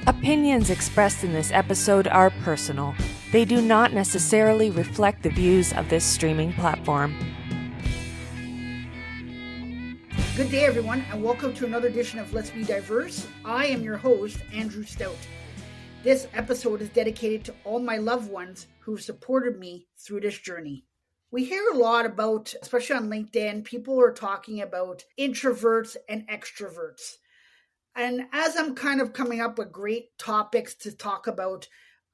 Opinions expressed in this episode are personal. They do not necessarily reflect the views of this streaming platform. Good day, everyone, and welcome to another edition of Let's Be Diverse. I am your host, Andrew Stout. This episode is dedicated to all my loved ones who supported me through this journey. We hear a lot about, especially on LinkedIn, people are talking about introverts and extroverts. And as I'm kind of coming up with great topics to talk about,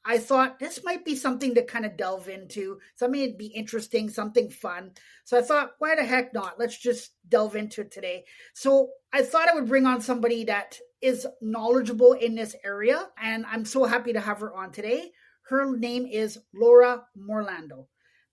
I thought this might be something to kind of delve into, something that'd be interesting, something fun. So I thought, why the heck not? Let's just delve into it today. So I thought I would bring on somebody that is knowledgeable in this area, and I'm so happy to have her on today. Her name is Laura Morlando.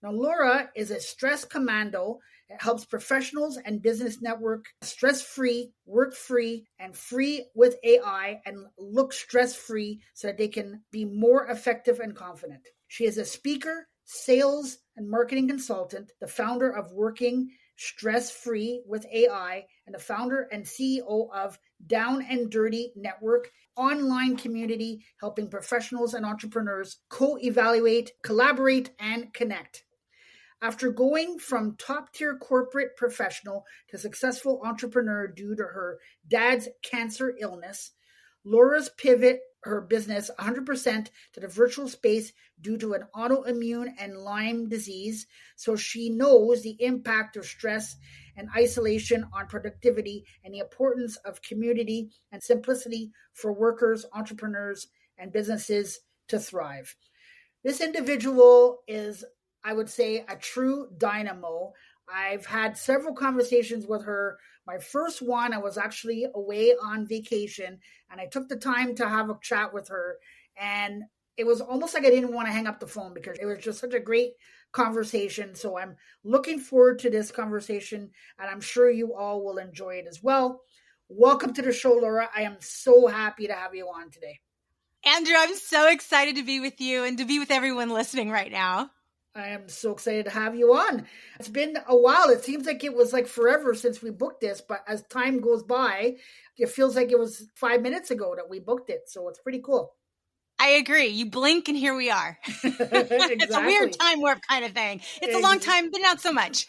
Now, Laura is a stress commando. It helps professionals and business network stress-free, work-free, and free with AI and look stress-free so that they can be more effective and confident. She is a speaker, sales, and marketing consultant, the founder of Working Stress-Free with AI, and the founder and CEO of Down and Dirty Network, online community helping professionals and entrepreneurs co-evaluate, collaborate, and connect. After going from top-tier corporate professional to successful entrepreneur due to her dad's cancer illness, Laura's pivot her business 100% to the virtual space due to an autoimmune and Lyme disease, so she knows the impact of stress and isolation on productivity and the importance of community and simplicity for workers, entrepreneurs, and businesses to thrive. This individual is, I would say, a true dynamo. I've had several conversations with her. My first one, I was actually away on vacation, and I took the time to have a chat with her. And it was almost like I didn't want to hang up the phone because it was just such a great conversation. So I'm looking forward to this conversation, and I'm sure you all will enjoy it as well. Welcome to the show, Laura. I am so happy to have you on today. Andrew, I'm so excited to be with you and to be with everyone listening right now. I am so excited to have you on. It's been a while. It seems like it was like forever since we booked this, but as time goes by, it feels like it was 5 minutes ago that we booked it. So it's pretty cool. I agree. You blink and here we are. Exactly. It's a weird time warp kind of thing. It's a long time, but not so much.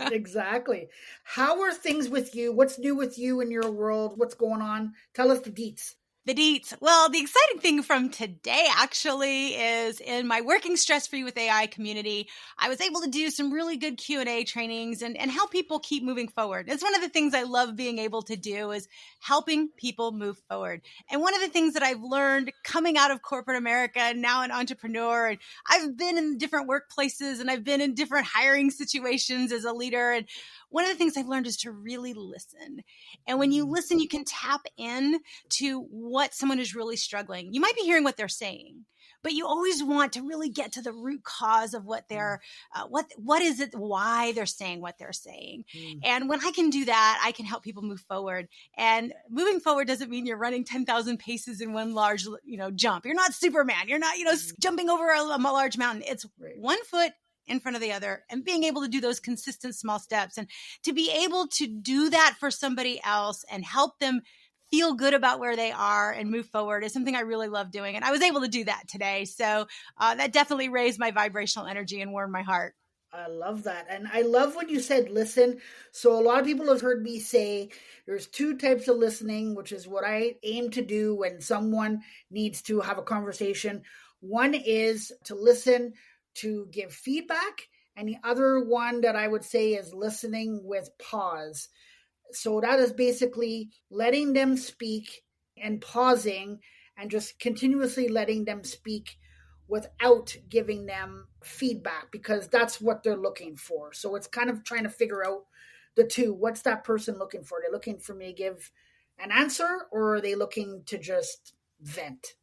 Exactly. How are things with you? What's new with you in your world? What's going on? Tell us the deets. The deets. Well, the exciting thing from today actually is in my Working Stress-Free with AI community, I was able to do some really good Q&A trainings and help people keep moving forward. It's one of the things I love being able to do is helping people move forward. And one of the things that I've learned coming out of corporate America and now an entrepreneur, and I've been in different workplaces and I've been in different hiring situations as a leader. And one of the things I've learned is to really listen. And when you listen, you can tap in to what someone is really struggling. You might be hearing what they're saying, but you always want to really get to the root cause of what they're, what is it, why they're saying what they're saying. And when I can do that, I can help people move forward. And moving forward doesn't mean you're running 10,000 paces in one large, jump. You're not Superman. You're not, jumping over a large mountain. It's one foot in front of the other and being able to do those consistent small steps and to be able to do that for somebody else and help them feel good about where they are and move forward is something I really love doing. And I was able to do that today. So that definitely raised my vibrational energy and warmed my heart. I love that. And I love when you said listen. So a lot of people have heard me say there's two types of listening, which is what I aim to do when someone needs to have a conversation. One is to listen to give feedback, and the other one that I would say is listening with pause. So that is basically letting them speak and pausing and just continuously letting them speak without giving them feedback because that's what they're looking for. So it's kind of trying to figure out the two. What's that person looking for? They're looking for me to give an answer, or are they looking to just vent?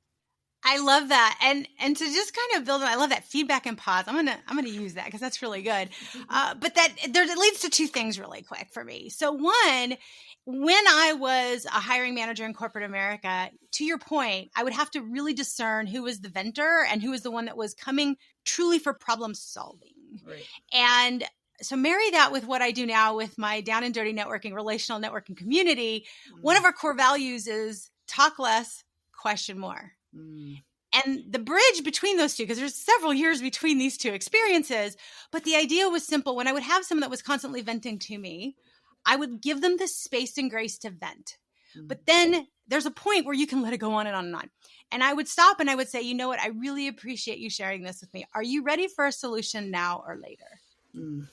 I love that. And to just kind of build on, I love that feedback and pause. I'm going to use that because that's really good. But it leads to two things really quick for me. So one, when I was a hiring manager in corporate America, to your point, I would have to really discern who was the venter and who was the one that was coming truly for problem solving. Right. And so marry that with what I do now with my Down and Dirty Networking, relational networking community. One of our core values is talk less, question more. Mm. And the bridge between those two, because there's several years between these two experiences, but the idea was simple. When I would have someone that was constantly venting to me, I would give them the space and grace to vent. But then there's a point where you can let it go on and on and on. And I would stop and I would say, you know what? I really appreciate you sharing this with me. Are you ready for a solution now or later? And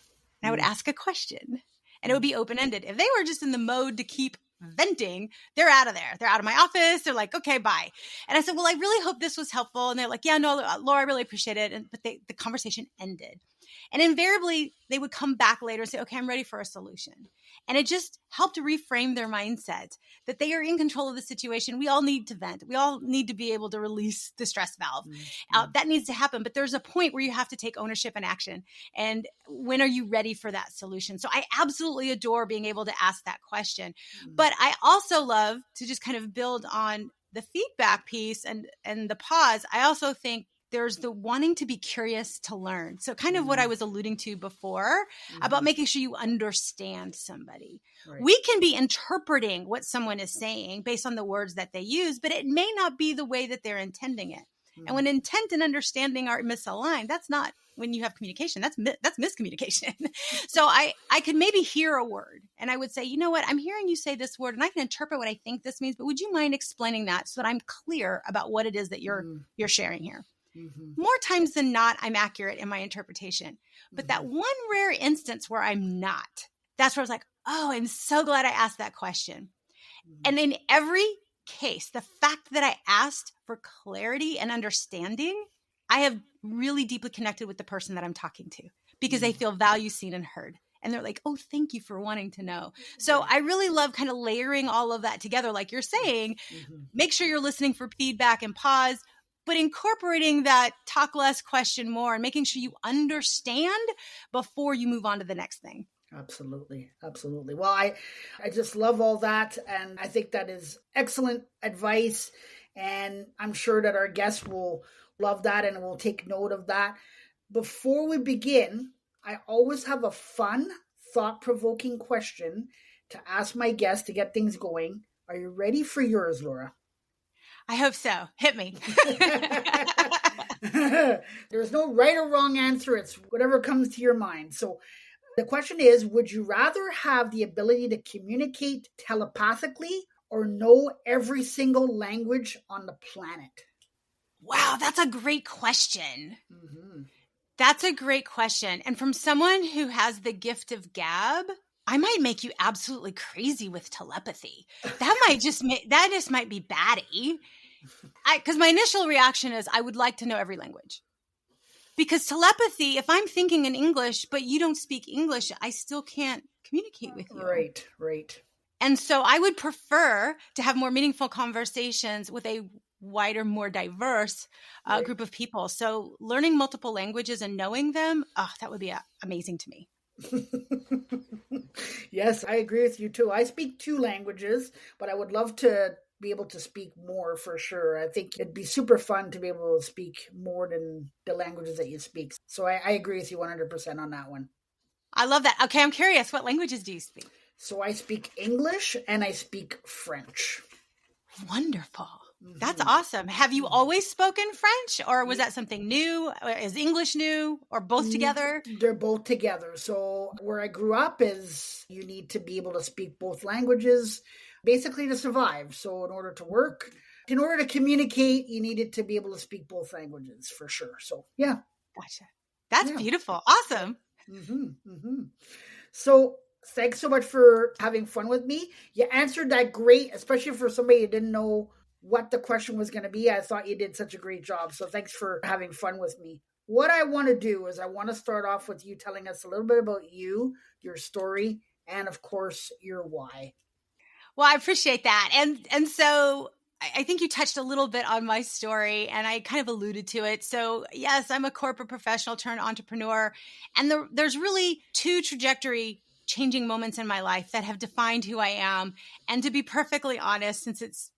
I would ask a question and it would be open-ended. If they were just in the mode to keep venting, they're out of there. They're out of my office. They're like, okay, bye. And I said, well, I really hope this was helpful. And they're like, yeah, no, Laura, I really appreciate it. But the conversation ended. And invariably, they would come back later and say, okay, I'm ready for a solution. And it just helped to reframe their mindset that they are in control of the situation. We all need to vent. We all need to be able to release the stress valve. That needs to happen. But there's a point where you have to take ownership and action. And when are you ready for that solution? So I absolutely adore being able to ask that question. But I also love to just kind of build on the feedback piece and the pause. I also think there's the wanting to be curious to learn. So kind of what I was alluding to before about making sure you understand somebody. Right. We can be interpreting what someone is saying based on the words that they use, but it may not be the way that they're intending it. And when intent and understanding are misaligned, that's not when you have communication, that's miscommunication. So I could maybe hear a word and I would say, you know what, I'm hearing you say this word and I can interpret what I think this means, but would you mind explaining that so that I'm clear about what it is that you're sharing here? More times than not, I'm accurate in my interpretation. But that one rare instance where I'm not, that's where I was like, oh, I'm so glad I asked that question. And in every case, the fact that I asked for clarity and understanding, I have really deeply connected with the person that I'm talking to because they feel valued, seen, and heard. And they're like, oh, thank you for wanting to know. So I really love kind of layering all of that together. Like you're saying, make sure you're listening for feedback and pause, but incorporating that talk less, question more, and making sure you understand before you move on to the next thing. Absolutely. Absolutely. Well, I just love all that. And I think that is excellent advice. And I'm sure that our guests will love that and will take note of that. Before we begin, I always have a fun, thought-provoking question to ask my guests to get things going. Are you ready for yours, Laura? I hope so. Hit me. There's no right or wrong answer. It's whatever comes to your mind. So the question is, would you rather have the ability to communicate telepathically or know every single language on the planet? Wow, that's a great question. That's a great question. And from someone who has the gift of gab, I might make you absolutely crazy with telepathy. That just might be batty. Because my initial reaction is I would like to know every language. Because telepathy, if I'm thinking in English, but you don't speak English, I still can't communicate with you. Right. And so I would prefer to have more meaningful conversations with a wider, more diverse group of people. So learning multiple languages and knowing them, that would be amazing to me. Yes, I agree with you too. I speak 2 languages, but I would love to be able to speak more for sure. I think it'd be super fun to be able to speak more than the languages that you speak. So I agree with you 100% on that one. I love that. Okay, I'm curious. What languages do you speak? So I speak English and I speak French. Wonderful. That's awesome. Have you always spoken French or was that something new? Is English new or both together? They're both together. So where I grew up is you need to be able to speak both languages basically to survive. So in order to work, in order to communicate, you needed to be able to speak both languages for sure. So yeah. Gotcha. That's beautiful. Awesome. So thanks so much for having fun with me. You answered that great, especially for somebody who didn't know what the question was going to be. I thought you did such a great job. So thanks for having fun with me. What I want to do is I want to start off with you telling us a little bit about you, your story, and of course, your why. Well, I appreciate that. And so I think you touched a little bit on my story and I kind of alluded to it. So yes, I'm a corporate professional turned entrepreneur. And there's really 2 trajectory changing moments in my life that have defined who I am. And to be perfectly honest, since it's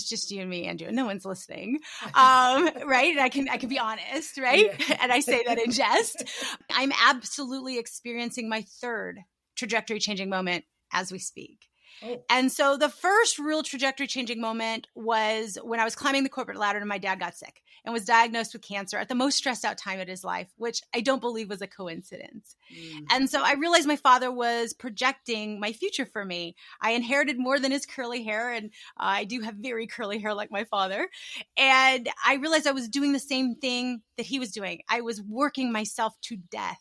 just you and me, Andrew, and no one's listening, right? And I can be honest, right? Yeah. And I say that in jest. I'm absolutely experiencing my 3rd trajectory changing moment as we speak. Oh. And so the first real trajectory changing moment was when I was climbing the corporate ladder and my dad got sick and was diagnosed with cancer at the most stressed out time of his life, which I don't believe was a coincidence. And so I realized my father was projecting my future for me. I inherited more than his curly hair, and I do have very curly hair like my father. And I realized I was doing the same thing that he was doing. I was working myself to death.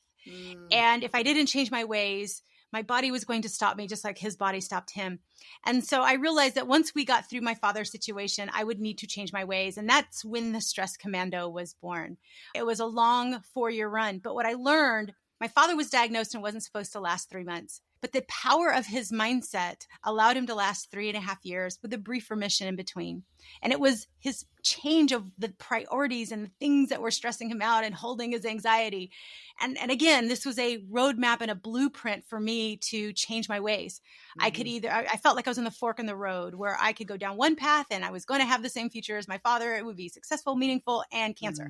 And if I didn't change my ways, my body was going to stop me just like his body stopped him. And so I realized that once we got through my father's situation, I would need to change my ways. And that's when the Stress Commando was born. It was a long 4-year run. But what I learned, my father was diagnosed and wasn't supposed to last 3 months. But the power of his mindset allowed him to last 3.5 years with a brief remission in between. And it was his change of the priorities and the things that were stressing him out and holding his anxiety. And again, this was a roadmap and a blueprint for me to change my ways. I could I felt like I was in the fork in the road where I could go down one path and I was going to have the same future as my father. It would be successful, meaningful, and cancer.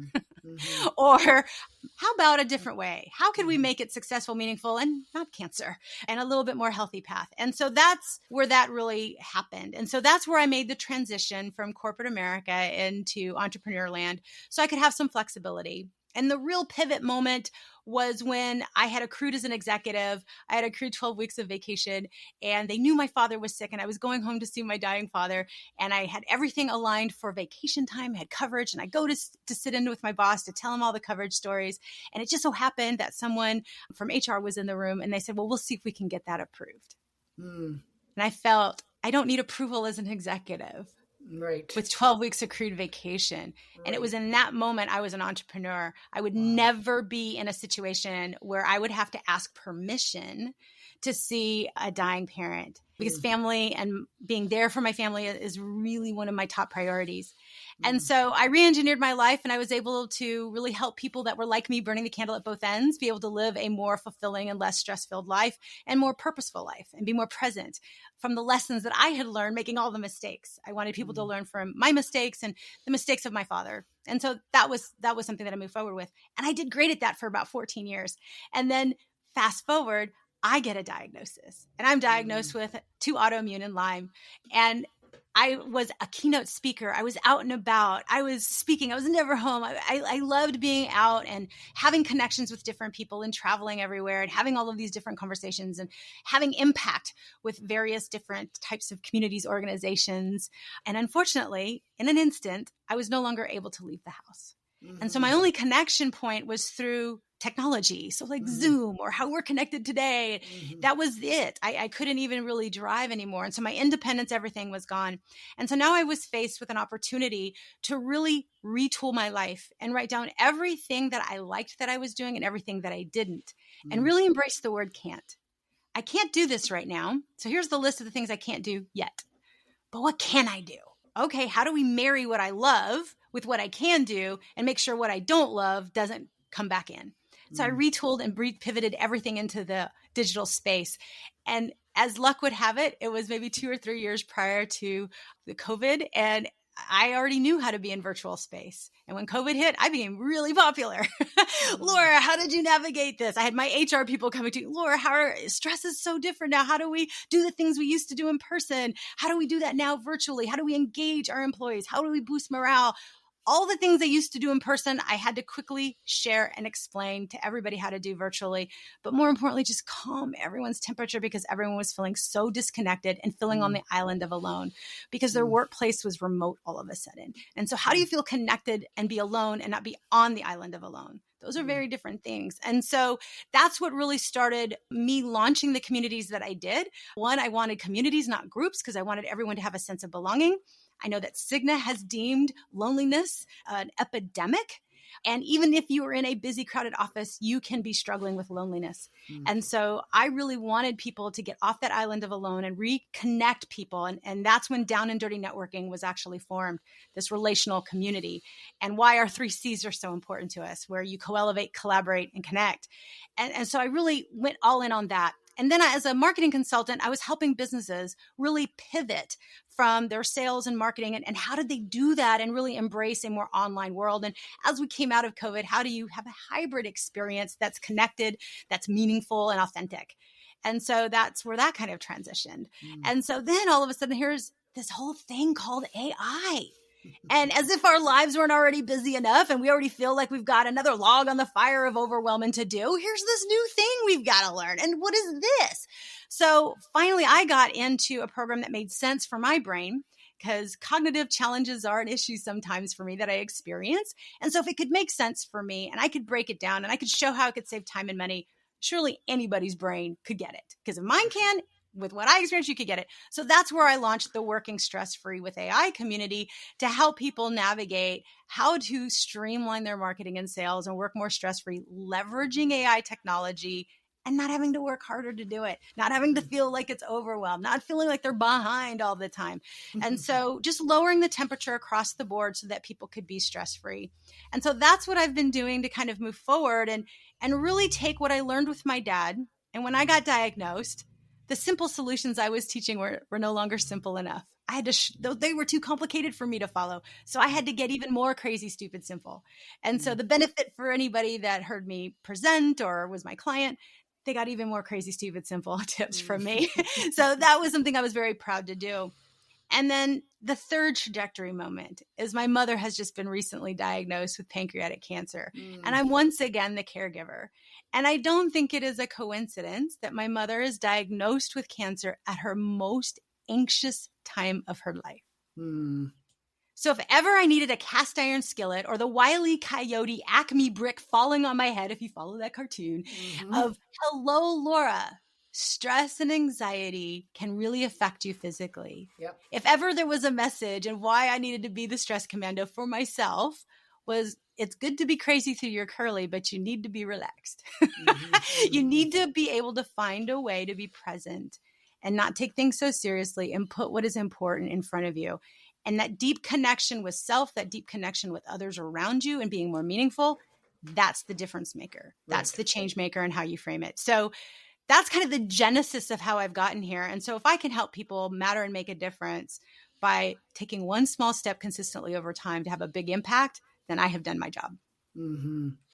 Or how about a different way? How could we make it successful, meaningful, and not cancer, and a little bit more healthy path? And so that's where that really happened. And so that's where I made the transition from corporate America into entrepreneur land so I could have some flexibility. And the real pivot moment was when I had accrued as an executive. I had accrued 12 weeks of vacation, and they knew my father was sick, and I was going home to see my dying father. And I had everything aligned for vacation time, had coverage, and I go to sit in with my boss to tell him all the coverage stories. And it just so happened that someone from HR was in the room, and they said, well, we'll see if we can get that approved. And I felt I don't need approval as an executive. Right. With 12 weeks accrued vacation. Right. And it was in that moment I was an entrepreneur. I would never be in a situation where I would have to ask permission to see a dying parent, because family and being there for my family is really one of my top priorities. And so I re-engineered my life, and I was able to really help people that were like me, burning the candle at both ends, be able to live a more fulfilling and less stress-filled life and more purposeful life and be more present from the lessons that I had learned making all the mistakes. I wanted people to learn from my mistakes and the mistakes of my father. And so that was something that I moved forward with. And I did great at that for about 14 years. And then fast forward, I get a diagnosis, and I'm diagnosed with 2 autoimmune and Lyme. And I was a keynote speaker. I was out and about. I was speaking. I was never home. I loved being out and having connections with different people and traveling everywhere and having all of these different conversations and having impact with various different types of communities, organizations. And unfortunately, in an instant, I was no longer able to leave the house. And so my only connection point was through technology. So like Zoom or how we're connected today. That was it. I couldn't even really drive anymore. And so my independence, everything was gone. And so now I was faced with an opportunity to really retool my life and write down everything that I liked that I was doing and everything that I didn't, and really embrace the word can't. I can't do this right now. So here's the list of the things I can't do yet. But what can I do? Okay, how do we marry what I love with what I can do and make sure what I don't love doesn't come back in? So I retooled and pivoted everything into the digital space. And as luck would have it, it was maybe 2 or 3 years prior to the COVID. And I already knew how to be in virtual space. And when COVID hit, I became really popular. Laura, how did you navigate this? I had my HR people coming to Laura, stress is so different now. How do we do the things we used to do in person? How do we do that now virtually? How do we engage our employees? How do we boost morale? All the things I used to do in person, I had to quickly share and explain to everybody how to do virtually. But more importantly, just calm everyone's temperature, because everyone was feeling so disconnected and feeling on the island of alone because their workplace was remote all of a sudden. And so how do you feel connected and be alone and not be on the island of alone? Those are very different things. And so that's what really started me launching the communities that I did. One, I wanted communities, not groups, because I wanted everyone to have a sense of belonging. I know that Cigna has deemed loneliness an epidemic. And even if you are in a busy, crowded office, you can be struggling with loneliness. And so I really wanted people to get off that island of alone and reconnect people. And that's when Down and Dirty Networking was actually formed, this relational community, and why our 3 C's are so important to us, where you co-elevate, collaborate, and connect. And so I really went all in on that. And then as a marketing consultant, I was helping businesses really pivot from their sales and marketing, and how did they do that and really embrace a more online world? And as we came out of COVID, how do you have a hybrid experience that's connected, that's meaningful and authentic? And so that's where that kind of transitioned. And so then all of a sudden, here's this whole thing called AI. And as if our lives weren't already busy enough and we already feel like we've got another log on the fire of overwhelming to do, here's this new thing we've got to learn. And what is this? So finally, I got into a program that made sense for my brain, because cognitive challenges are an issue sometimes for me that I experience. And so if it could make sense for me and I could break it down and I could show how it could save time and money, surely anybody's brain could get it. Because if mine can, with what I experienced, you could get it. So that's where I launched the Working Stress-Free with AI community to help people navigate how to streamline their marketing and sales and work more stress-free, leveraging AI technology and not having to work harder to do it, not having to feel like it's overwhelmed, not feeling like they're behind all the time. And so just lowering the temperature across the board so that people could be stress-free. And so that's what I've been doing to kind of move forward and really take what I learned with my dad. And when I got diagnosed, the simple solutions I was teaching were no longer simple enough. I had to, they were too complicated for me to follow. So I had to get even more crazy, stupid, simple. And so the benefit for anybody that heard me present or was my client, they got even more crazy, stupid, simple tips from me. So that was something I was very proud to do. And then the third trajectory moment is my mother has just been recently diagnosed with pancreatic cancer. And I'm once again the caregiver. And I don't think it is a coincidence that my mother is diagnosed with cancer at her most anxious time of her life. So if ever I needed a cast iron skillet or the Wile E. Coyote Acme brick falling on my head, if you follow that cartoon, of hello, Laura, stress and anxiety can really affect you physically. Yep. If ever there was a message and why I needed to be the stress commando for myself was, it's good to be crazy through your curly, but you need to be relaxed. You need to be able to find a way to be present and not take things so seriously and put what is important in front of you. And that deep connection with self, that deep connection with others around you and being more meaningful, that's the difference maker. That's the change maker and how you frame it. So that's kind of the genesis of how I've gotten here. And so if I can help people matter and make a difference by taking one small step consistently over time to have a big impact, then I have done my job.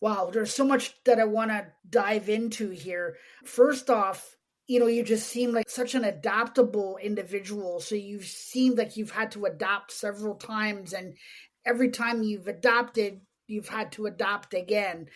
Wow, there's so much that I want to dive into here. First off, you just seem like such an adaptable individual. So you've seemed like you've had to adapt several times, and every time you've adapted, you've had to adapt again.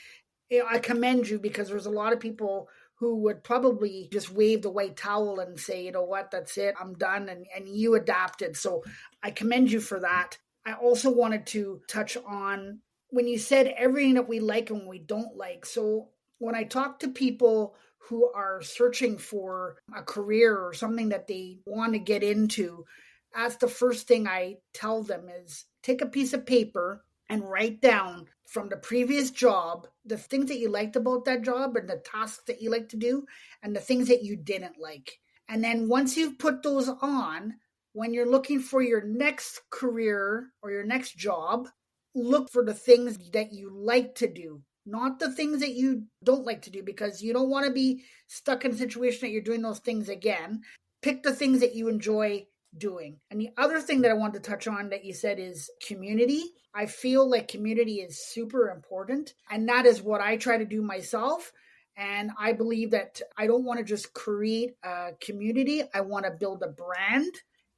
I commend you, because there's a lot of people who would probably just wave the white towel and say, you know what, that's it, I'm done. And you adapted. So I commend you for that. I also wanted to touch on when you said everything that we like and we don't like. So when I talk to people who are searching for a career or something that they want to get into, that's the first thing I tell them is take a piece of paper and write down from the previous job the things that you liked about that job and the tasks that you like to do and the things that you didn't like. And then once you've put those on, when you're looking for your next career or your next job, look for the things that you like to do, not the things that you don't like to do, because you don't want to be stuck in a situation that you're doing those things again. Pick the things that you enjoy doing. And the other thing that I wanted to touch on that you said is community. I feel like community is super important, and that is what I try to do myself. And I believe that I don't want to just create a community. I want to build a brand.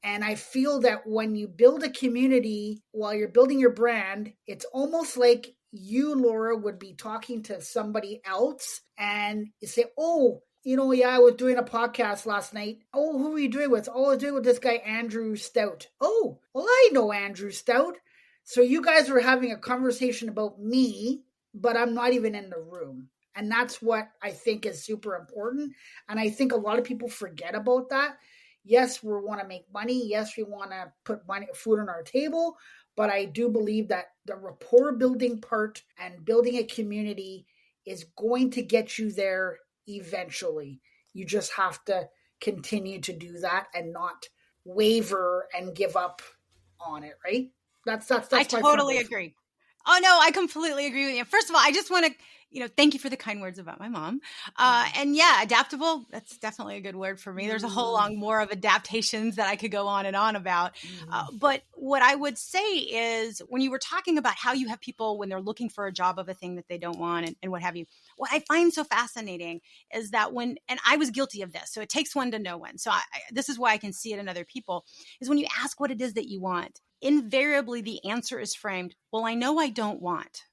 And I feel that when you build a community while you're building your brand, it's almost like you, Laura, would be talking to somebody else and you say, oh, I was doing a podcast last night. Oh, who are you doing with? Oh, I was doing with this guy, Andrew Stout. Oh, well, I know Andrew Stout. So you guys were having a conversation about me, but I'm not even in the room. And that's what I think is super important. And I think a lot of people forget about that. Yes, we want to make money. Yes, we want to put food on our table. But I do believe that the rapport building part and building a community is going to get you there eventually. You just have to continue to do that and not waver and give up on it, right? That's I totally agree. Oh, no, I completely agree with you. First of all, I just want to, thank you for the kind words about my mom. And yeah, adaptable, that's definitely a good word for me. There's a whole long more of adaptations that I could go on and on about. But what I would say is when you were talking about how you have people when they're looking for a job of a thing that they don't want and what have you, what I find so fascinating is that and I was guilty of this, so it takes one to know one. So this is why I can see it in other people, is when you ask what it is that you want, invariably the answer is framed, well, I know I don't want.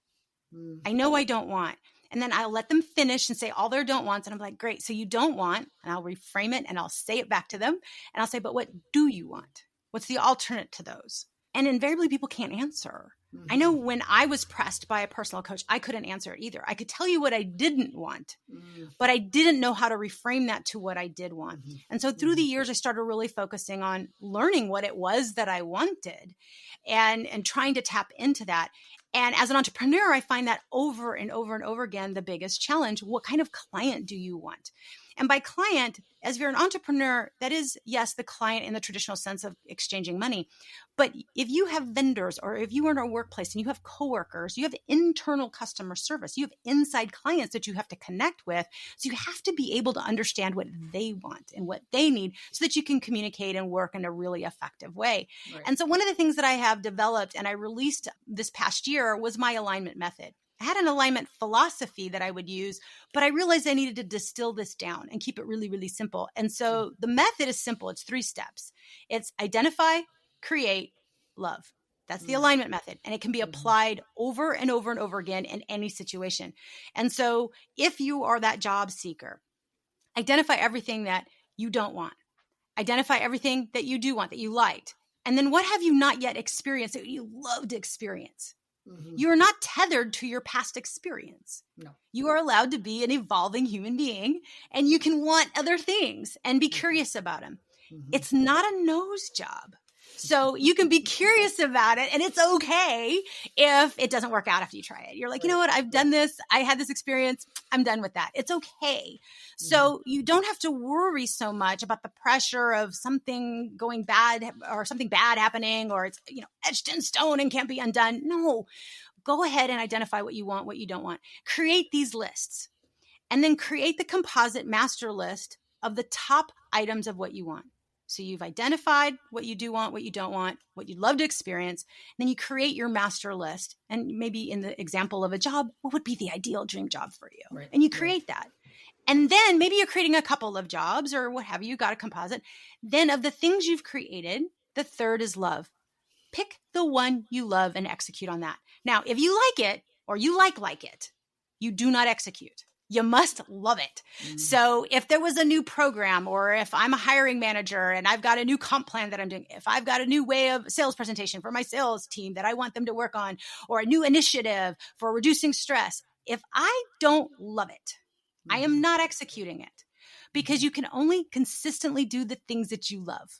I know I don't want. And then I'll let them finish and say all their don't wants. And I'm like, great. So you don't want, and I'll reframe it and I'll say it back to them. And I'll say, but what do you want? What's the alternate to those? And invariably people can't answer. I know when I was pressed by a personal coach, I couldn't answer it either. I could tell you what I didn't want, but I didn't know how to reframe that to what I did want. And so through the years, I started really focusing on learning what it was that I wanted and trying to tap into that. And as an entrepreneur, I find that over and over and over again, the biggest challenge, what kind of client do you want? And by client, as you're an entrepreneur, that is, yes, the client in the traditional sense of exchanging money. But if you have vendors or if you are in a workplace and you have coworkers, you have internal customer service, you have inside clients that you have to connect with. So you have to be able to understand what they want and what they need so that you can communicate and work in a really effective way. Right. And so one of the things that I have developed and I released this past year was my alignment method. I had an alignment philosophy that I would use, but I realized I needed to distill this down and keep it really, really simple. And so the method is simple. It's 3 steps. It's identify, create, love. That's the alignment method. And it can be applied over and over and over again in any situation. And so if you are that job seeker, identify everything that you don't want. Identify everything that you do want, that you liked. And then what have you not yet experienced that you love to experience? You are not tethered to your past experience. No. You are allowed to be an evolving human being and you can want other things and be curious about them. It's not a nose job. So you can be curious about it and it's okay if it doesn't work out after you try it. You're like, you know what? I've done this. I had this experience. I'm done with that. It's okay. So you don't have to worry so much about the pressure of something going bad or something bad happening or it's, etched in stone and can't be undone. No, go ahead and identify what you want, what you don't want. Create these lists and then create the composite master list of the top items of what you want. So you've identified what you do want, what you don't want, what you'd love to experience. Then you create your master list. And maybe in the example of a job, what would be the ideal dream job for you? Right. And you create that. And then maybe you're creating a couple of jobs or what have you, got a composite. Then of the things you've created, the third is love. Pick the one you love and execute on that. Now, if you like it or you like it, you do not execute. You must love it. So if there was a new program or if I'm a hiring manager and I've got a new comp plan that I'm doing, if I've got a new way of sales presentation for my sales team that I want them to work on, or a new initiative for reducing stress, if I don't love it, I am not executing it because you can only consistently do the things that you love.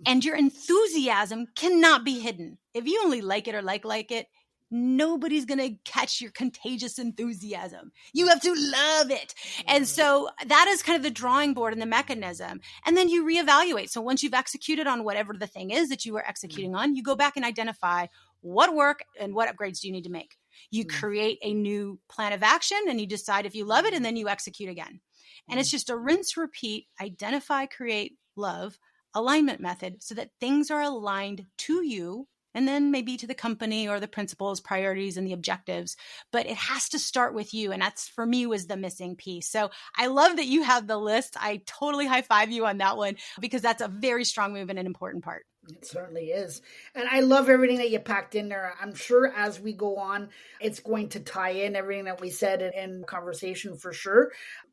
And your enthusiasm cannot be hidden. If you only like it or like it, nobody's going to catch your contagious enthusiasm. You have to love it. And so that is kind of the drawing board and the mechanism. And then you reevaluate. So once you've executed on whatever the thing is that you were executing on, you go back and identify what work and what upgrades do you need to make. You create a new plan of action and you decide if you love it and then you execute again. And it's just a rinse, repeat, identify, create, love, alignment method so that things are aligned to you and then maybe to the company or the principles, priorities, and the objectives. But it has to start with you. And that's, for me, was the missing piece. So I love that you have the list. I totally high five you on that one because that's a very strong move and an important part. It certainly is. And I love everything that you packed in there. I'm sure as we go on, it's going to tie in everything that we said in conversation for sure.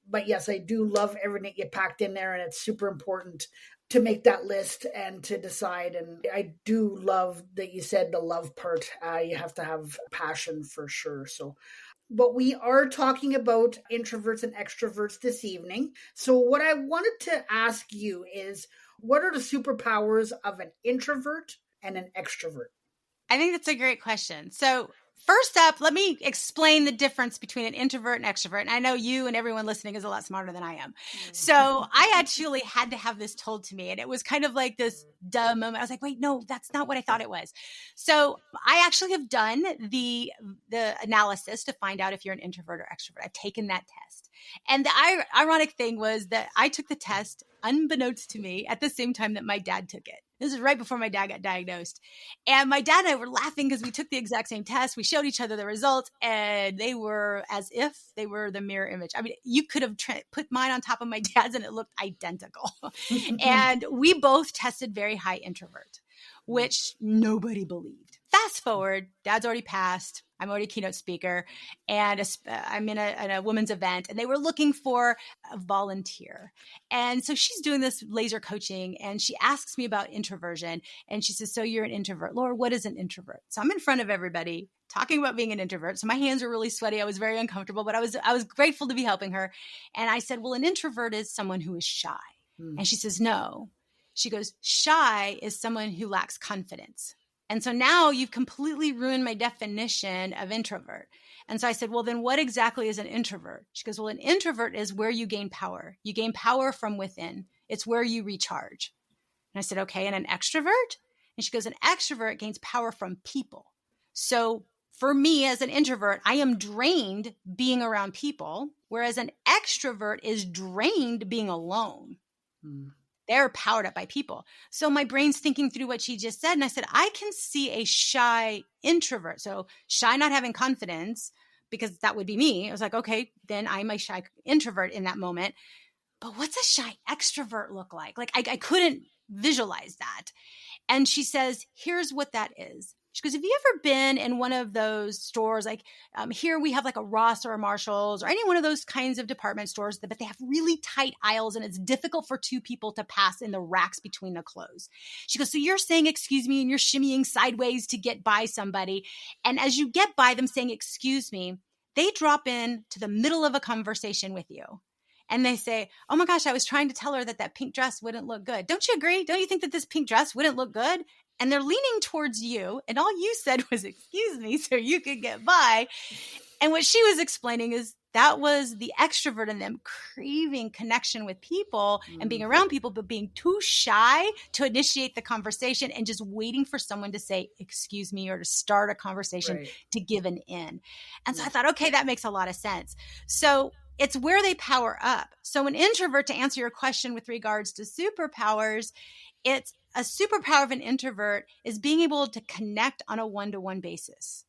But yes, I do love everything you packed in there. And it's super important to make that list and to decide. And I do love that you said the love part. You have to have passion for sure. So, but we are talking about introverts and extroverts this evening. So what I wanted to ask you is, what are the superpowers of an introvert and an extrovert? I think that's a great question. So First up, let me explain the difference between an introvert and extrovert. And I know you and everyone listening is a lot smarter than I am. So I actually had to have this told to me. And it was kind of like this dumb moment. I was like, wait, no, that's not what I thought it was. So I actually have done the analysis to find out if you're an introvert or extrovert. I've taken that test. And the ironic thing was that I took the test unbeknownst to me at the same time that my dad took it. This is right before my dad got diagnosed. And my dad and I were laughing because we took the exact same test. We showed each other the results and they were as if they were the mirror image. I mean, you could have put mine on top of my dad's and it looked identical. And we both tested very high introvert, which nobody believed. Fast forward, dad's already passed. I'm already a keynote speaker and I'm in a women's event and they were looking for a volunteer. And so she's doing this laser coaching and she asks me about introversion. And she says, so you're an introvert. Laura, what is an introvert? So I'm in front of everybody talking about being an introvert. So my hands were really sweaty. I was very uncomfortable, but I was grateful to be helping her. And I said, well, an introvert is someone who is shy. And she says, no. She goes, shy is someone who lacks confidence. And so now you've completely ruined my definition of introvert. And so I said, well, then what exactly is an introvert? She goes, well, an introvert is where you gain power. You gain power from within. It's where you recharge. And I said, okay, and an extrovert? And she goes, an extrovert gains power from people. So for me as an introvert, I am drained being around people, whereas an extrovert is drained being alone. They're powered up by people. So my brain's thinking through what she just said. And I said, I can see a shy introvert. So shy, not having confidence, because that would be me. I was like, okay, then I'm a shy introvert in that moment. But what's a shy extrovert look like? Like I couldn't visualize that. And she says, here's what that is. She goes, have you ever been in one of those stores? Like here we have like a Ross or a Marshall's or any one of those kinds of department stores, but they have really tight aisles and it's difficult for two people to pass in the racks between the clothes. She goes, so you're saying, excuse me, and you're shimmying sideways to get by somebody. And as you get by them saying, excuse me, they drop in to the middle of a conversation with you. And they say, oh my gosh, I was trying to tell her that pink dress wouldn't look good. Don't you agree? Don't you think that this pink dress wouldn't look good? And they're leaning towards you. And all you said was, excuse me, so you could get by. And what she was explaining is that was the extrovert in them craving connection with people and being around people, but being too shy to initiate the conversation and just waiting for someone to say, excuse me, or to start a conversation to give an in. And so I thought, okay, that makes a lot of sense. So it's where they power up. So an introvert, to answer your question with regards to superpowers, it's a superpower of an introvert is being able to connect on a one-to-one basis,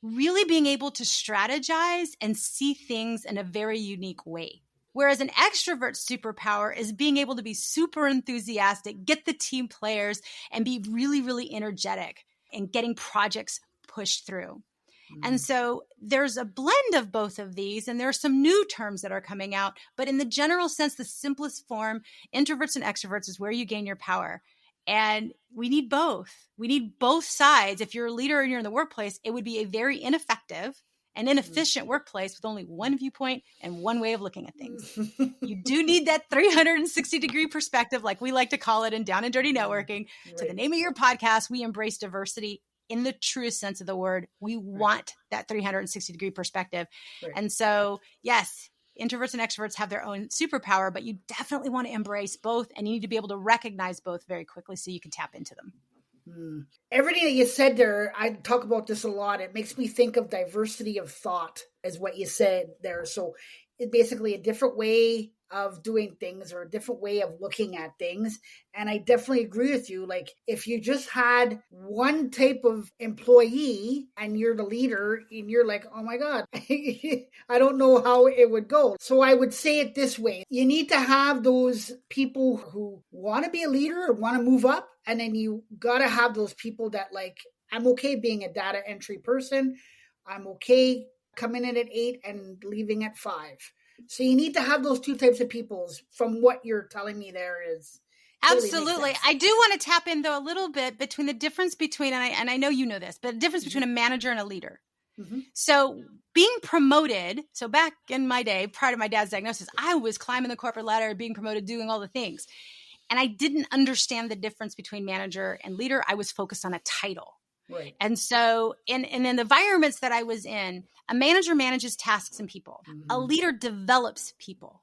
really being able to strategize and see things in a very unique way. Whereas an extrovert superpower is being able to be super enthusiastic, get the team players, and be really, really energetic in getting projects pushed through. And so there's a blend of both of these, and there are some new terms that are coming out. But in the general sense, the simplest form, introverts and extroverts is where you gain your power. And we need both. We need both sides. If you're a leader and you're in the workplace, it would be a very ineffective and inefficient workplace with only one viewpoint and one way of looking at things. You do need that 360-degree perspective, like we like to call it in Down and Dirty Networking. To the name of your podcast, we embrace diversity in the truest sense of the word. We want that 360-degree perspective. And so, yes, introverts and extroverts have their own superpower, but you definitely want to embrace both, and you need to be able to recognize both very quickly so you can tap into them. Everything that you said there, I talk about this a lot. It makes me think of diversity of thought as what you said there. So it's basically a different way of doing things or a different way of looking at things. And I definitely agree with you. Like if you just had one type of employee and you're the leader and you're like, oh my God, I don't know how it would go. So I would say it this way. You need to have those people who want to be a leader or want to move up. And then you got to have those people that like, I'm okay being a data entry person. I'm okay coming in at 8 and leaving at 5. So you need to have those two types of people from what you're telling me there is. Absolutely. Really I do want to tap in though a little bit between the difference between, and I know you know this, but the difference between a manager and a leader. So being promoted, so back in my day, prior to my dad's diagnosis, I was climbing the corporate ladder, being promoted, doing all the things. And I didn't understand the difference between manager and leader. I was focused on a title. Right. And so in the environments that I was in, a manager manages tasks and people. A leader develops people.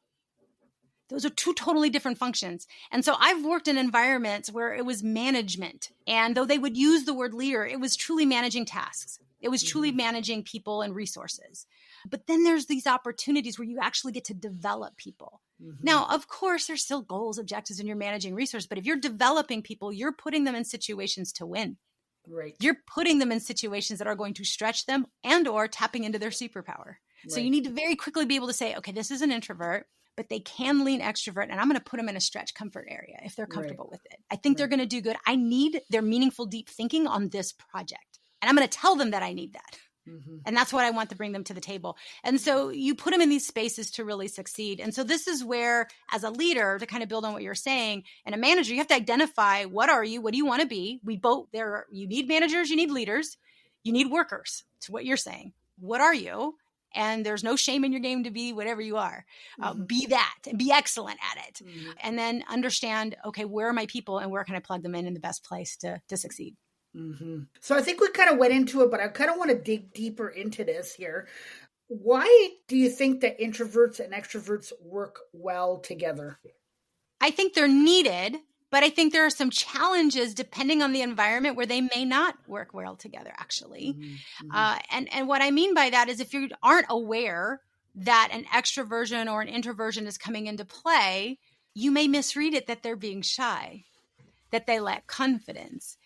Those are two totally different functions. And so I've worked in environments where it was management. And though they would use the word leader, it was truly managing tasks. It was truly managing people and resources. But then there's these opportunities where you actually get to develop people. Now, of course, there's still goals, objectives, and you're managing resources. But if you're developing people, you're putting them in situations to win. Right. You're putting them in situations that are going to stretch them and or tapping into their superpower. So you need to very quickly be able to say, okay, this is an introvert, but they can lean extrovert, and I'm going to put them in a stretch comfort area if they're comfortable with it. I think they're going to do good. I need their meaningful, deep thinking on this project. And I'm going to tell them that I need that. And that's what I want to bring them to the table. And so you put them in these spaces to really succeed. And so this is where, as a leader, to kind of build on what you're saying, and a manager, you have to identify, what are you? What do you want to be? You need managers, you need leaders, you need workers, to what you're saying. What are you? And there's no shame in your game to be whatever you are. Be that and be excellent at it. And then understand, okay, where are my people and where can I plug them in the best place to succeed? So I think we kind of went into it, but I kind of want to dig deeper into this here. Why do you think that introverts and extroverts work well together? I think they're needed, but I think there are some challenges depending on the environment where they may not work well together, actually. And what I mean by that is if you aren't aware that an extroversion or an introversion is coming into play, you may misread it that they're being shy, that they lack confidence.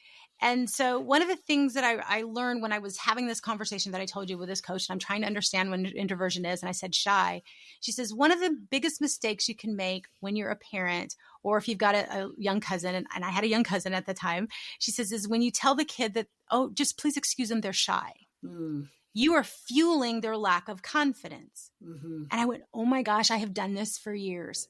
And so one of the things that I learned when I was having this conversation that I told you with this coach, and I'm trying to understand what introversion is, and I said shy, she says, one of the biggest mistakes you can make when you're a parent, or if you've got a young cousin, and I had a young cousin at the time, she says, is when you tell the kid that, oh, just please excuse them, they're shy. You are fueling their lack of confidence. And I went, oh my gosh, I have done this for years.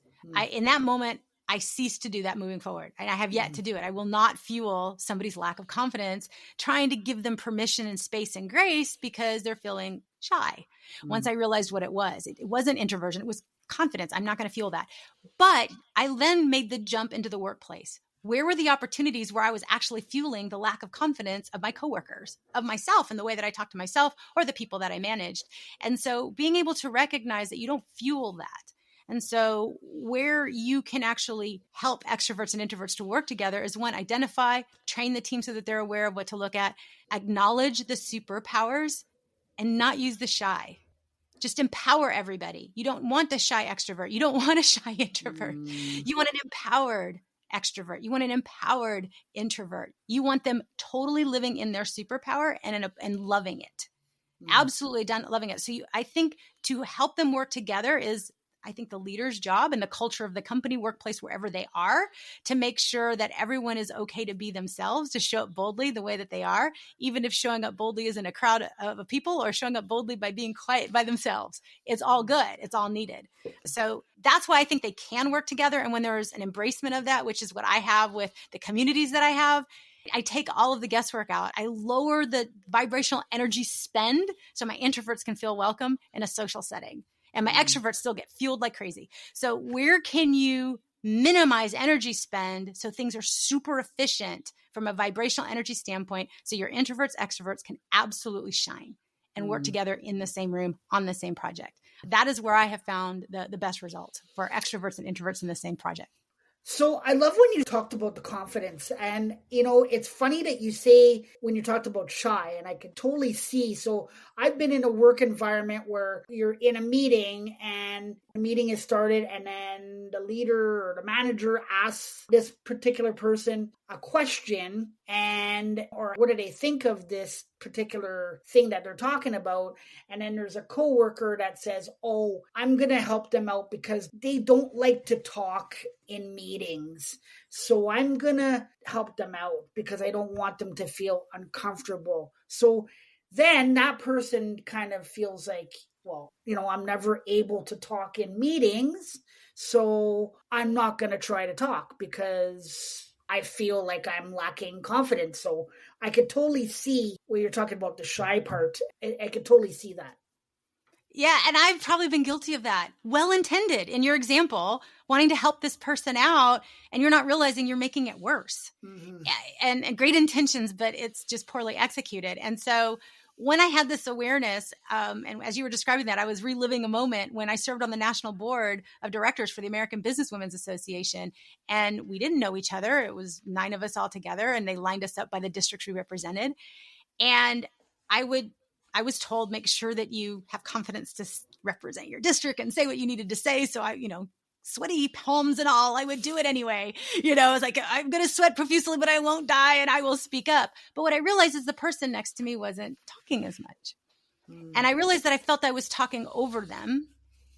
In that moment, I ceased to do that moving forward. And I have yet to do it. I will not fuel somebody's lack of confidence, trying to give them permission and space and grace because they're feeling shy. Once I realized what it wasn't introversion. It was confidence. I'm not going to fuel that. But I then made the jump into the workplace. Where were the opportunities where I was actually fueling the lack of confidence of my coworkers, of myself and the way that I talk to myself or the people that I managed? And so being able to recognize that you don't fuel that. And so where you can actually help extroverts and introverts to work together is, one, identify, train the team so that they're aware of what to look at, acknowledge the superpowers, and not use the shy. Just empower everybody. You don't want the shy extrovert. You don't want a shy introvert. You want an empowered extrovert. You want an empowered introvert. You want them totally living in their superpower and loving it. Absolutely loving it. So I think to help them work together is, I think, the leader's job and the culture of the company, workplace, wherever they are, to make sure that everyone is okay to be themselves, to show up boldly the way that they are, even if showing up boldly is in a crowd of people or showing up boldly by being quiet by themselves. It's all good. It's all needed. So that's why I think they can work together. And when there's an embracement of that, which is what I have with the communities that I have, I take all of the guesswork out. I lower the vibrational energy spend so my introverts can feel welcome in a social setting. And my extroverts still get fueled like crazy. So where can you minimize energy spend so things are super efficient from a vibrational energy standpoint so your introverts, extroverts can absolutely shine and work together in the same room on the same project? That is where I have found the best results for extroverts and introverts in the same project. So I love when you talked about the confidence, and it's funny that you say when you talked about shy, and I can totally see. So I've been in a work environment where you're in a meeting and the meeting is started, and then the leader or the manager asks this particular person a question, or what do they think of this particular thing that they're talking about? And then there's a coworker that says, oh, I'm going to help them out because they don't like to talk in meetings. So I'm going to help them out because I don't want them to feel uncomfortable. So then that person kind of feels like, well, I'm never able to talk in meetings, so I'm not going to try to talk because I feel like I'm lacking confidence. So I could totally see where you're talking about the shy part. I could totally see that. Yeah. And I've probably been guilty of that. Well intended in your example, wanting to help this person out, and you're not realizing you're making it worse. Mm-hmm. And great intentions, but it's just poorly executed. And so when I had this awareness, and as you were describing that, I was reliving a moment when I served on the national board of directors for the American Businesswomen's Association. And we didn't know each other. It was 9 of us all together, and they lined us up by the districts we represented. And I was told, make sure that you have confidence to represent your district and say what you needed to say. So sweaty palms and all, I would do it anyway. I was like, I'm going to sweat profusely, but I won't die, and I will speak up. But what I realized is the person next to me wasn't talking as much. And I realized that I felt I was talking over them,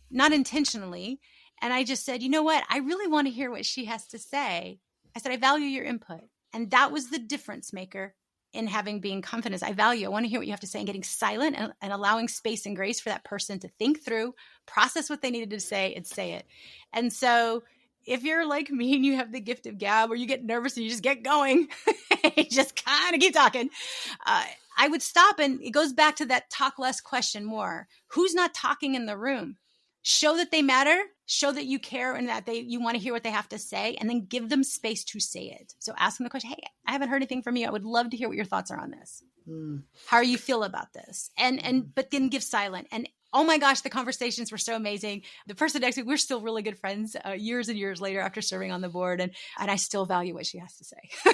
not intentionally. And I just said, you know what? I really want to hear what she has to say. I said, I value your input. And that was the difference maker in being confident. I want to hear what you have to say, and getting silent and allowing space and grace for that person to think through, process what they needed to say, and say it. And so if you're like me and you have the gift of gab, or you get nervous and you just get going, you just kind of keep talking, I would stop. And it goes back to that talk less, question more. Who's not talking in the room? Show that they matter, show that you care, and that you want to hear what they have to say, and then give them space to say it. So ask them the question, hey, I haven't heard anything from you. I would love to hear what your thoughts are on this. How do you feel about this? But then give silent. And oh my gosh, the conversations were so amazing. The person next to me, we're still really good friends years and years later after serving on the board. And I still value what she has to say.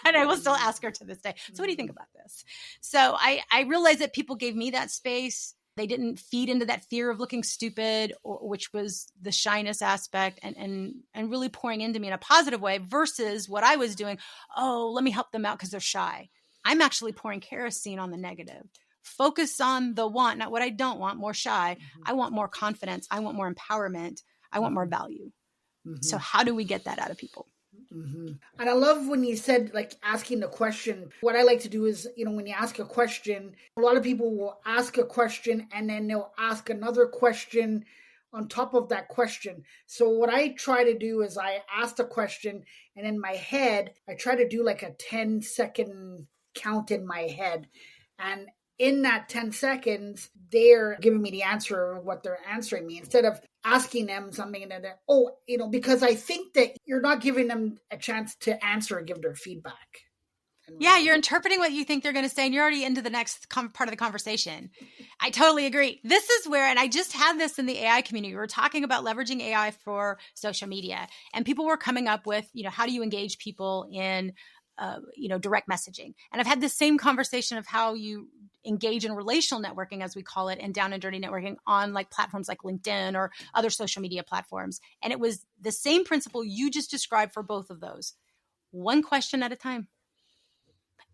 And I will still ask her to this day. So what do you think about this? So I realized that people gave me that space. They didn't feed into that fear of looking stupid, which was the shyness aspect, and really pouring into me in a positive way, versus what I was doing. Oh, let me help them out because they're shy. I'm actually pouring kerosene on the negative. Focus on the want, not what I don't want, more shy. I want more confidence. I want more empowerment. I want more value. So how do we get that out of people? And I love when you said, like, asking the question. What I like to do is, when you ask a question, a lot of people will ask a question and then they'll ask another question on top of that question. So what I try to do is I ask the question, and in my head, I try to do like a 10-second count in my head. And in that 10 seconds, they're giving me the answer of what they're answering me, instead of asking them something and then, because I think that you're not giving them a chance to answer and give their feedback. Yeah, you're interpreting what you think they're going to say, and you're already into the next part of the conversation. I totally agree. This is where, and I just had this in the AI community, we were talking about leveraging AI for social media, and people were coming up with, how do you engage people in, direct messaging? And I've had this same conversation of how you engage in relational networking, as we call it, and down and dirty networking on like platforms like LinkedIn or other social media platforms. And it was the same principle you just described for both of those. One question at a time.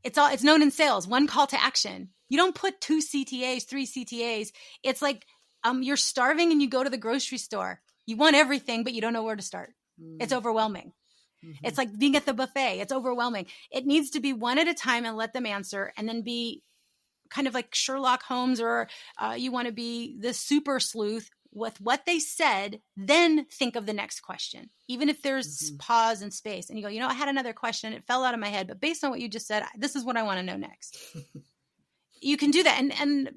It's known in sales, one call to action. You don't put 2 CTAs, 3 CTAs. It's like you're starving and you go to the grocery store. You want everything, but you don't know where to start. It's overwhelming. It's like being at the buffet. It's overwhelming. It needs to be one at a time and let them answer, and then be kind of like Sherlock Holmes, or you want to be the super sleuth with what they said, then think of the next question. Even if there's pause and space, and you go, I had another question. It fell out of my head, but based on what you just said, this is what I want to know next. You can do that. And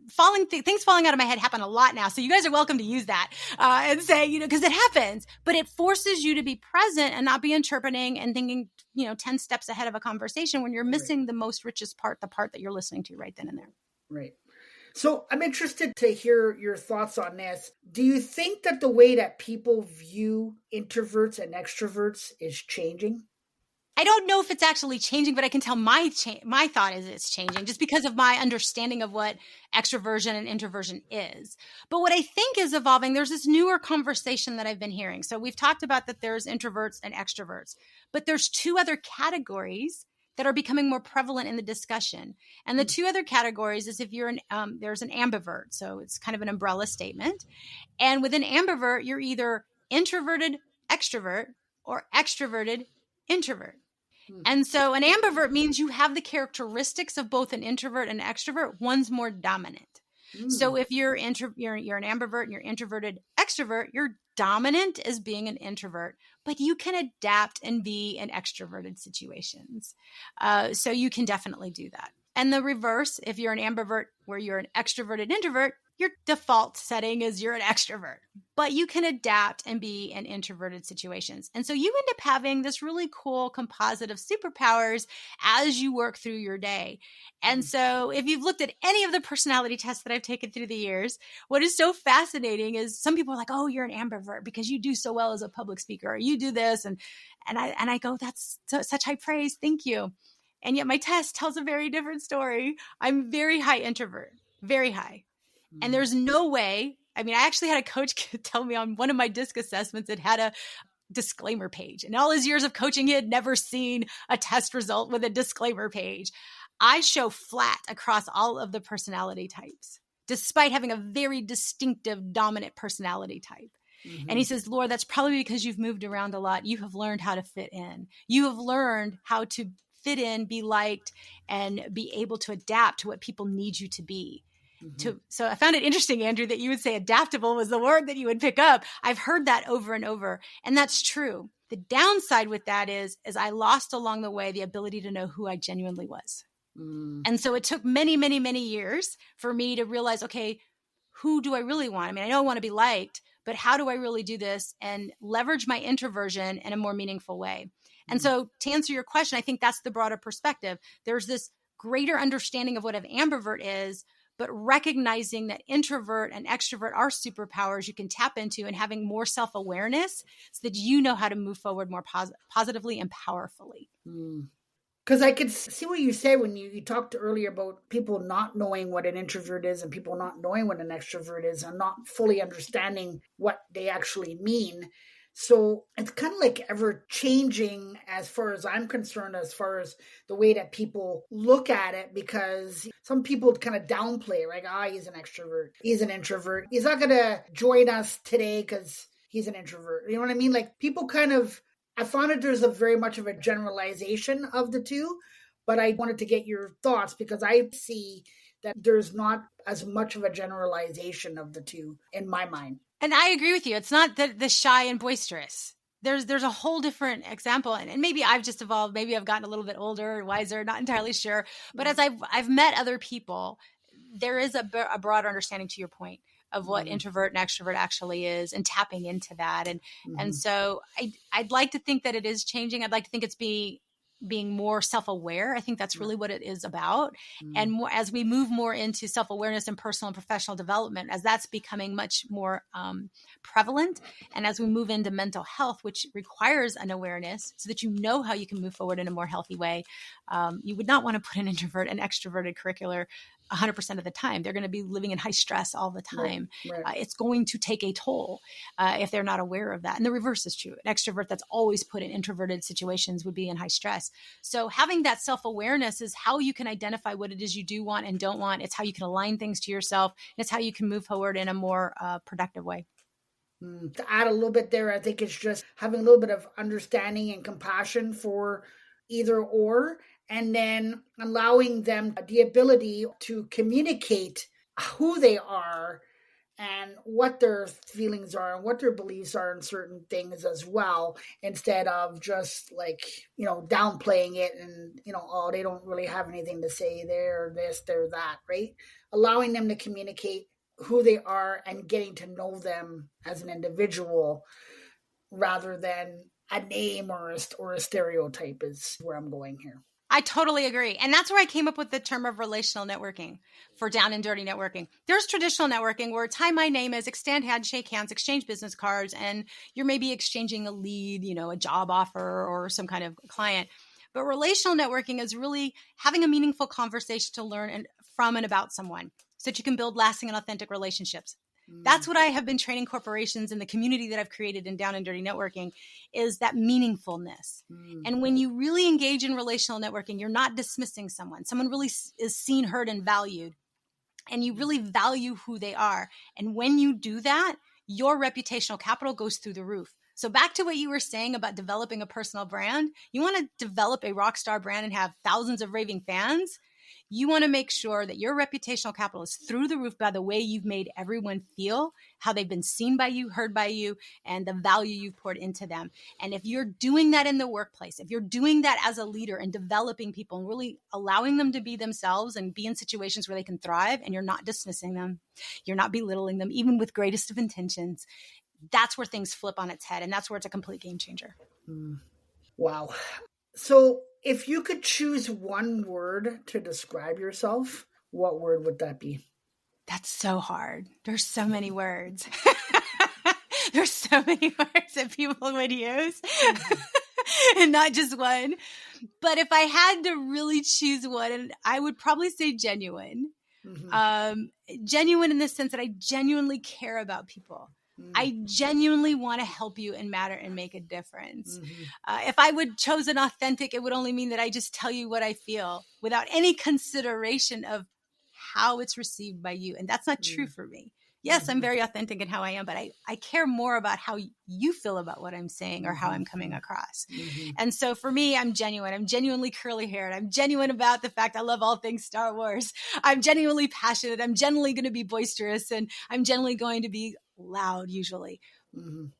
things falling out of my head happen a lot now. So you guys are welcome to use that and say, because it happens, but it forces you to be present and not be interpreting and thinking, 10 steps ahead of a conversation when you're missing the most richest part, the part that you're listening to right then and there. Right. So I'm interested to hear your thoughts on this. Do you think that the way that people view introverts and extroverts is changing? I don't know if it's actually changing, but I can tell my thought is it's changing just because of my understanding of what extroversion and introversion is. But what I think is evolving, there's this newer conversation that I've been hearing. So we've talked about that there's introverts and extroverts, but there's 2 other categories that are becoming more prevalent in the discussion. And the 2 other categories is if you're there's an ambivert. So it's kind of an umbrella statement. And with an ambivert, you're either introverted extrovert or extroverted introvert. And so an ambivert means you have the characteristics of both an introvert and an extrovert. One's more dominant. So if you're an ambivert and you're introverted extrovert, you're dominant as being an introvert, but you can adapt and be in extroverted situations. So you can definitely do that. And the reverse, if you're an ambivert where you're an extroverted introvert, your default setting is you're an extrovert, but you can adapt and be in introverted situations. And so you end up having this really cool composite of superpowers as you work through your day. And so if you've looked at any of the personality tests that I've taken through the years, what is so fascinating is some people are like, oh, you're an ambivert because you do so well as a public speaker, or you do this. And I go, that's such high praise. Thank you. And yet my test tells a very different story. I'm very high introvert, very high. And there's no way. I mean, I actually had a coach tell me on one of my DISC assessments, it had a disclaimer page. In all his years of coaching, he had never seen a test result with a disclaimer page. I show flat across all of the personality types, despite having a very distinctive dominant personality type. And he says, Laura, that's probably because you've moved around a lot. You have learned how to fit in. You have learned how to fit in, be liked, and be able to adapt to what people need you to be. So I found it interesting, Andrew, that you would say adaptable was the word that you would pick up. I've heard that over and over, and that's true. The downside with that is I lost along the way the ability to know who I genuinely was. And so it took many, many, many years for me to realize, okay, who do I really want? I mean, I know I want to be liked, but how do I really do this and leverage my introversion in a more meaningful way? And so to answer your question, I think that's the broader perspective. There's this greater understanding of what an ambivert is, but recognizing that introvert and extrovert are superpowers you can tap into, and having more self-awareness so that you know how to move forward more positively and powerfully. Because I could see what you say when you talked earlier about people not knowing what an introvert is and people not knowing what an extrovert is and not fully understanding what they actually mean. So it's kind of like ever changing as far as I'm concerned, as far as the way that people look at it, because some people kind of downplay, like, he's an extrovert, he's an introvert. He's not going to join us today because he's an introvert. You know what I mean? Like people kind of, I found that there's a very much of a generalization of the two, but I wanted to get your thoughts because I see that there's not as much of a generalization of the two in my mind. And I agree with you. It's not the shy and boisterous. There's a whole different example. And maybe I've just evolved. Maybe I've gotten a little bit older, wiser, not entirely sure. But as I've met other people, there is a broader understanding, to your point, of what introvert and extrovert actually is, and tapping into that. And so I'd like to think that it is changing. I'd like to think it's being more self-aware. I think that's really what it is about. And more, as we move more into self-awareness and personal and professional development, as that's becoming much more prevalent, and as we move into mental health, which requires an awareness so that you know how you can move forward in a more healthy way, you would not want to put an introvert and extroverted curricular 100% of the time. They're going to be living in high stress all the time. Right. It's going to take a toll if they're not aware of that. And the reverse is true. An extrovert that's always put in introverted situations would be in high stress. So having that self-awareness is how you can identify what it is you do want and don't want. It's how you can align things to yourself. And it's how you can move forward in a more productive way. To add a little bit there, I think it's just having a little bit of understanding and compassion for either or, and then allowing them the ability to communicate who they are and what their feelings are and what their beliefs are in certain things as well, instead of just like, downplaying it and, they don't really have anything to say. They're this, they're that, right? Allowing them to communicate who they are and getting to know them as an individual rather than a name or a stereotype is where I'm going here. I totally agree. And that's where I came up with the term of relational networking for down and dirty networking. There's traditional networking where it's hi, my name is, extend hands, shake hands, exchange business cards, and you're maybe exchanging a lead, a job offer or some kind of client. But relational networking is really having a meaningful conversation to learn from and about someone so that you can build lasting and authentic relationships. That's what I have been training corporations in the community that I've created in Down and Dirty Networking, is that meaningfulness. And when you really engage in relational networking, you're not dismissing someone. Someone really is seen, heard, and valued. And you really value who they are. And when you do that, your reputational capital goes through the roof. So back to what you were saying about developing a personal brand, you want to develop a rock star brand and have thousands of raving fans. You want to make sure that your reputational capital is through the roof by the way you've made everyone feel, how they've been seen by you, heard by you, and the value you've poured into them. And if you're doing that in the workplace, if you're doing that as a leader and developing people and really allowing them to be themselves and be in situations where they can thrive, and you're not dismissing them, you're not belittling them, even with greatest of intentions, that's where things flip on its head. And that's where it's a complete game changer. Wow. So if you could choose one word to describe yourself, what word would that be? That's so hard. There's so many words. There's so many words that people would use and not just one. But if I had to really choose one, I would probably say genuine. Genuine in the sense that I genuinely care about people. I genuinely want to help you and matter and make a difference. If I would chosen authentic, it would only mean that I just tell you what I feel without any consideration of how it's received by you. And that's not true for me. Yes, I'm very authentic in how I am, but I care more about how you feel about what I'm saying or how I'm coming across. And so for me, I'm genuine. I'm genuinely curly haired. I'm genuine about the fact I love all things Star Wars. I'm genuinely passionate. I'm genuinely going to be boisterous, and I'm genuinely going to be loud usually.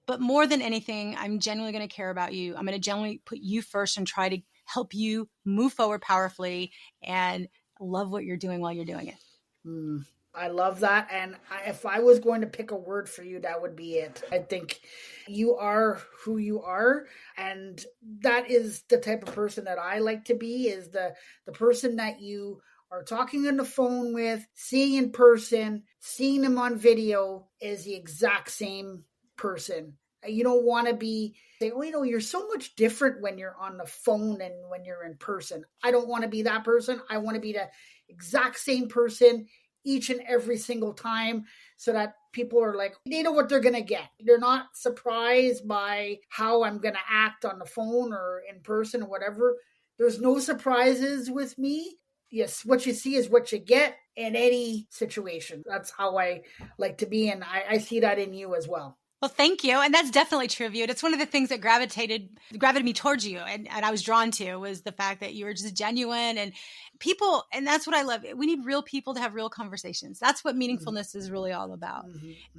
But more than anything, I'm genuinely going to care about you. I'm going to genuinely put you first and try to help you move forward powerfully and love what you're doing while you're doing it. I love that. And if I was going to pick a word for you, that would be it. I think you are who you are. And that is the type of person that I like to be, is the person that you are talking on the phone with, seeing in person, seeing them on video is the exact same person. You don't want to be saying, oh, you're so much different when you're on the phone and when you're in person. I don't want to be that person. I want to be the exact same person each and every single time, so that people are like, they know what they're going to get. They're not surprised by how I'm going to act on the phone or in person or whatever. There's no surprises with me. Yes, what you see is what you get in any situation. That's how I like to be. And I see that in you as well. Well, thank you. And that's definitely true of you. And it's one of the things that gravitated me towards you. And I was drawn to was the fact that you were just genuine and people. And that's what I love. We need real people to have real conversations. That's what meaningfulness is really all about.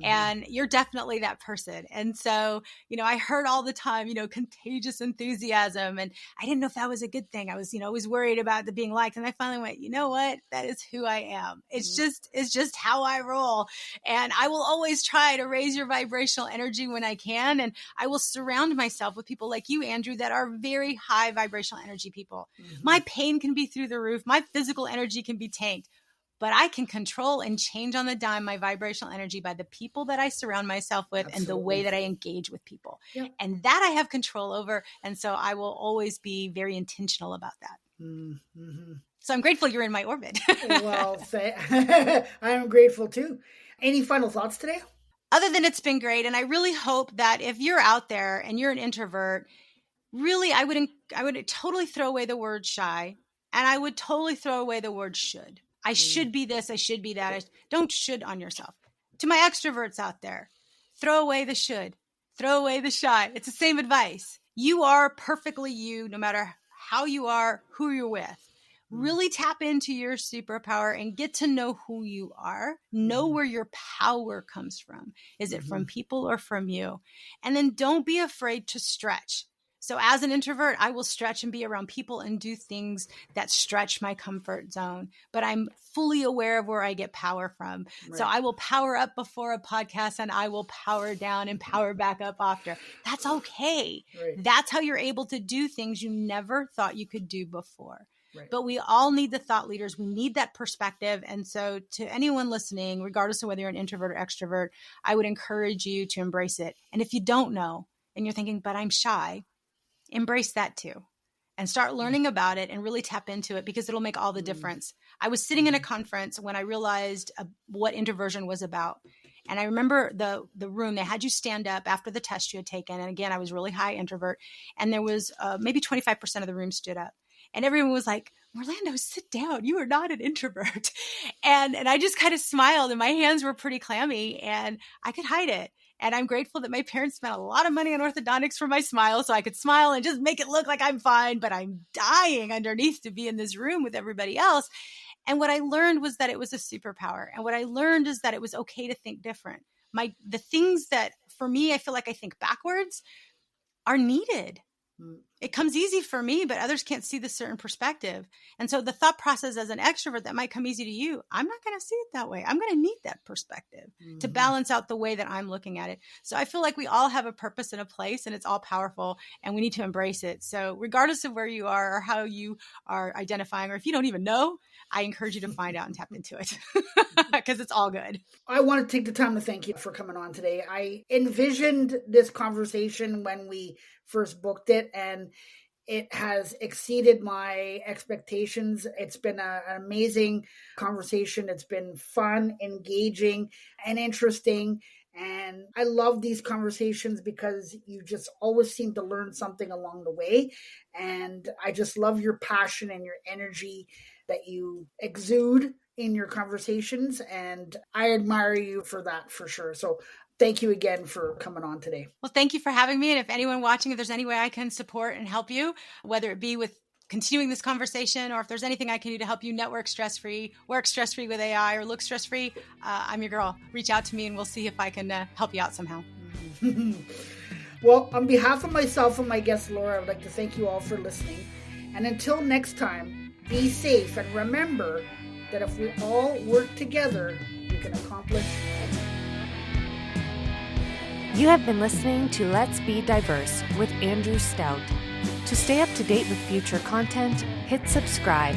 And you're definitely that person. And so, I heard all the time, contagious enthusiasm. And I didn't know if that was a good thing. I was, always worried about the being liked. And I finally went, you know what? That is who I am. It's just how I roll. And I will always try to raise your vibrational energy when I can. And I will surround myself with people like you, Andrew, that are very high vibrational energy people. My pain can be through the roof. My physical energy can be tanked, but I can control and change on the dime my vibrational energy by the people that I surround myself with. Absolutely. And the way that I engage with people. Yep. And that I have control over. And so I will always be very intentional about that. So I'm grateful you're in my orbit. Well, I am grateful too. Any final thoughts today? Other than it's been great. And I really hope that if you're out there and you're an introvert, really, I would totally throw away the word shy. And I would totally throw away the word should. I should be this. I should be that. Don't should on yourself. To my extroverts out there, throw away the should. Throw away the shy. It's the same advice. You are perfectly you, no matter how you are, who you're with. Really tap into your superpower and get to know who you are. Know where your power comes from. Is it from people or from you? And then don't be afraid to stretch. So as an introvert, I will stretch and be around people and do things that stretch my comfort zone. But I'm fully aware of where I get power from. Right. So I will power up before a podcast and I will power down and power back up after. That's okay. Right. That's how you're able to do things you never thought you could do before. Right. But we all need the thought leaders. We need that perspective. And so to anyone listening, regardless of whether you're an introvert or extrovert, I would encourage you to embrace it. And if you don't know and you're thinking, but I'm shy, embrace that too. And start learning about it and really tap into it because it'll make all the difference. I was sitting in a conference when I realized what introversion was about. And I remember the room, they had you stand up after the test you had taken. And again, I was really high introvert. And there was maybe 25% of the room stood up. And everyone was like, Orlando, sit down. You are not an introvert. And I just kind of smiled and my hands were pretty clammy and I could hide it. And I'm grateful that my parents spent a lot of money on orthodontics for my smile so I could smile and just make it look like I'm fine, but I'm dying underneath to be in this room with everybody else. And what I learned was that it was a superpower. And what I learned is that it was okay to think different. The things that for me, I feel like I think backwards are needed. It comes easy for me, but others can't see this certain perspective. And so the thought process as an extrovert that might come easy to you, I'm not going to see it that way. I'm going to need that perspective to balance out the way that I'm looking at it. So I feel like we all have a purpose and a place, and it's all powerful, and we need to embrace it. So regardless of where you are or how you are identifying, or if you don't even know, I encourage you to find out and tap into it because it's all good. I want to take the time to thank you for coming on today. I envisioned this conversation when we first booked it, and it has exceeded my expectations. It's been an amazing conversation. It's been fun, engaging, and interesting. And I love these conversations because you just always seem to learn something along the way. And I just love your passion and your energy that you exude in your conversations. And I admire you for that for sure. So thank you again for coming on today. Well, thank you for having me. And if anyone watching, if there's any way I can support and help you, whether it be with continuing this conversation, or if there's anything I can do to help you network stress-free, work stress-free with AI, or look stress-free, I'm your girl. Reach out to me and we'll see if I can help you out somehow. Well, on behalf of myself and my guest, Laura, I would like to thank you all for listening. And until next time, be safe and remember that if we all work together, we can accomplish anything. You have been listening to Let's Be Diverse with Andrew Stout. To stay up to date with future content, hit subscribe